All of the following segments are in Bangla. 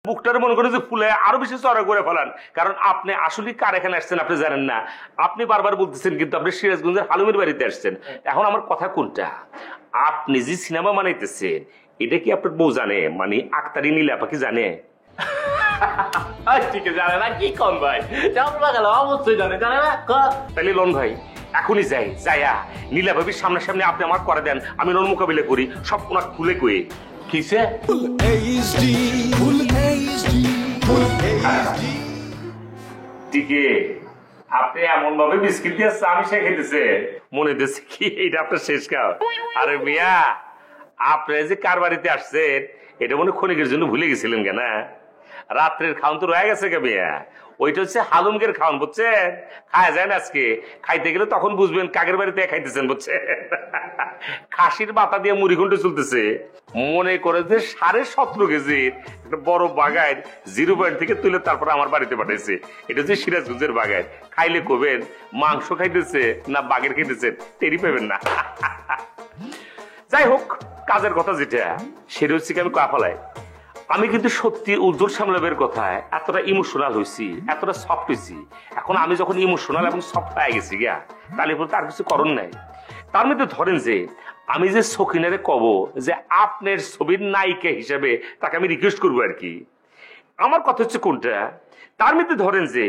বুকটারে মনে করে যে ফুলে আরো বেশি চড়া করে ফেলান, কারণ আপনি আসলে কার এখানে আসছেন আপনি জানেন না। আপনি বারবার বলতেছেন কিন্তু আপনি সিরাজগঞ্জের হালুমের বাড়িতে আসছেন। এখন আমার কথা কোনটা, আপনি যে সিনেমা বানাইতেছেন এটা কি আপনার বউ জানে, মানে আক্তারি নীলাপা কি জানে? ঠিক আছে, জানে না কি কম ভাই, গেল অবশ্যই জানে, জানে না। তাহলে লন ভাই এখনই যাই, যাইয়া নীলাভাবির সামনাসামনি আপনি আমার করে দেন, আমি ওর মোকাবিলা করি, সব ওনার খুলে কয়ে। কিসে টিকে আপনি এমন ভাবে বিস্কিট দিয়ে চা মিশিয়ে খেতেছে মনে দিচ্ছে কি এটা আপনার শেষ খাও। আরে মিয়া আপনি যে কার বাড়িতে আসছেন এটা মনে ক্ষণিকের জন্য ভুলে গেছিলেন কেন? রাত্রের খাওন তো রয়ে গেছে কে মিয়া, ওইটা হচ্ছে হালুমগের খাওন বুঝছেন, খাওয়া যায় না আজকে, খাইতে গেলে তখন বুঝবেন কাকের বাড়িতে খাইতেছেন বুঝছেন। খাসির বাতা দিয়ে মুড়ি ঘন্টে চলতেছে, মনে করে যে 17.5 কেজির একটা বড় বাগায় 0 পয়েন্ট থেকে তুলে তারপর আমার বাড়িতে পাঠাইছে। এটা হচ্ছে সিরাজগঞ্জের বাগায়, খাইলে কবেন মাংস খাইতেছে না বাগের খাইতেছে টেরি পাবেন না। যাই হোক, কাজের কথা যেটা সেটা হচ্ছে কি আমি কাফালাই, আমি কিন্তু সত্যি উজ্জ্বল সামলাবের কথায় এতটা ইমোশনাল হয়েছি, এতটা সফট হয়েছি। এখন আমি যখন ইমোশনাল এবং সফট হয়ে গেছি গিয়া, তাহলে বলতে আর কিছু করণ নাই। তার মধ্যে ধরেন যে আমি যে সখিনারে কব যে আপনার ছবির নায়িকা হিসেবে তাকে আমি রিকোয়েস্ট করবো আর কি, আমার কথা হচ্ছে কোনটা, তার মধ্যে ধরেন যে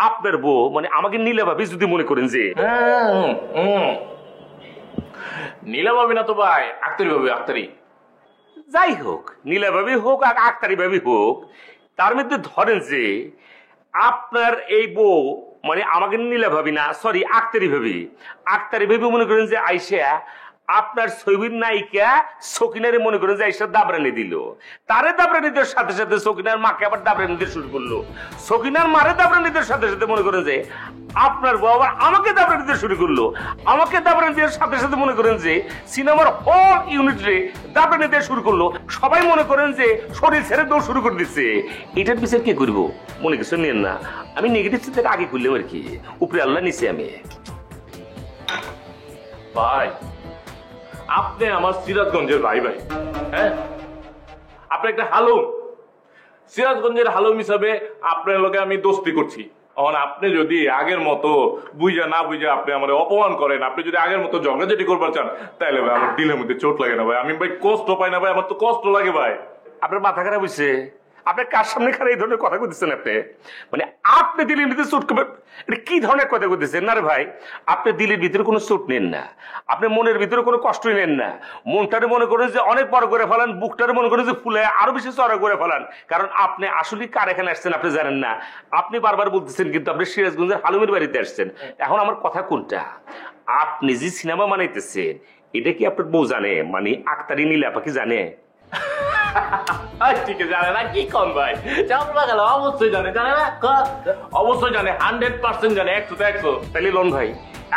আপনার বউ মানে আমাকে নীলাভাবি যদি মনে করেন যে নীলা ভাবি না তো ভাই, আক্তারি ভাবি, আক্তারি। যাই হোক নীলাভাবি হোক আর আক্তারি ভাবি হোক, তার মধ্যে ধরেন যে আপনার এই বউ মানে আমাকে নীলাভাবি না সরি আক্তারি ভাবি মনে করেন যে আইসা আপনার ছবির নায়িকা সকিনারে মনে করেন যে আইসা দাবরানি দিল, তারে দাবরানি দেওয়ার সাথে সাথে সকিনার মাকে আবার দাবরানি দিতে শুরু করলো, সকিনার মারে দাবরানি দেওয়ার সাথে সাথে মনে করেন যে আপনার বউ আবার আমাকে দাবরানি দিতে শুরু করলো, আমাকে দাবরানি দেওয়ার সাথে সাথে মনে করেন যে সিনেমার হোল ইউনিটে দাবরানি দেওয়া শুরু করলো, সবাই মনে করেন যে শরীর ছেড়ে দৌড় শুরু করে দিচ্ছে। এটার বিচার কি করবো মনে কিছু নেন না, আমি নেগেটিভ চিন্তা আগে করলাম আর কি, উপরে আল্লাহ নিচে আমি। ভাই আপনি আমার সিরাজগঞ্জের ভাই ভাই, হ্যাঁ আপনি একটা হালুম, সিরাজগঞ্জের হালুম হিসাবে আপনার লোকে আমি দোস্তি করছি। এখন আপনি যদি আগের মতো বুঝা না বুঝা আপনি আমার অপমান করেন, আপনি যদি আগের মতো ঝগড়াঝাটি করবার চান, তাহলে ভাই আমার দিলের মধ্যে চোট লাগে না ভাই, আমি ভাই কষ্ট পাই না ভাই, আমার তো কষ্ট লাগে ভাই। আপনার মাথা খারাপ হয়েছে, আপনি কার সামনে খারাপ এই ধরনের কথা বলতেছেন? আপনি মানে আপনি দিলের ভিতরে চোট করবেন, এটা কি ধরনের কথা বলতেছেন? না রে ভাই, আপনি দিলের ভিতরে কোনো চোট নেন না, আপনি মনের ভিতরে কোনো কষ্টই নেন না, মনটারে মনে করেন যে অনেক বড় করে ফেলান, বুকটারে মনে করেন যে ফুলে আরো বেশি চড়া করে ফেলান, কারণ আপনি আসলে কার এখানে আসছেন আপনি জানেন না। আপনি বারবার বলতেছেন কিন্তু আপনি সিরাজগঞ্জের হালুমের বাড়িতে আসছেন। এখন আমার কথা কোনটা, আপনি যে সিনেমা বানাইতেছেন এটা কি আপনার বউ জানে, মানে আক্তারি নীলাপা কি জানে? ঠিক আছে, জানে না কি কম ভাই, গেল অবশ্যই জানে, জানে না অবশ্যই জানে, 100% জানে, 100 তাহলে লন ভাই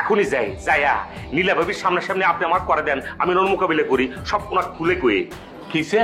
এখনই যাই, যাইয়া নীলাভাবির সামনাসামনি আপনি আমার করে দেন, আমি ওর মোকাবিলা করি, সব ওনার খুলে কয়ে। কিসে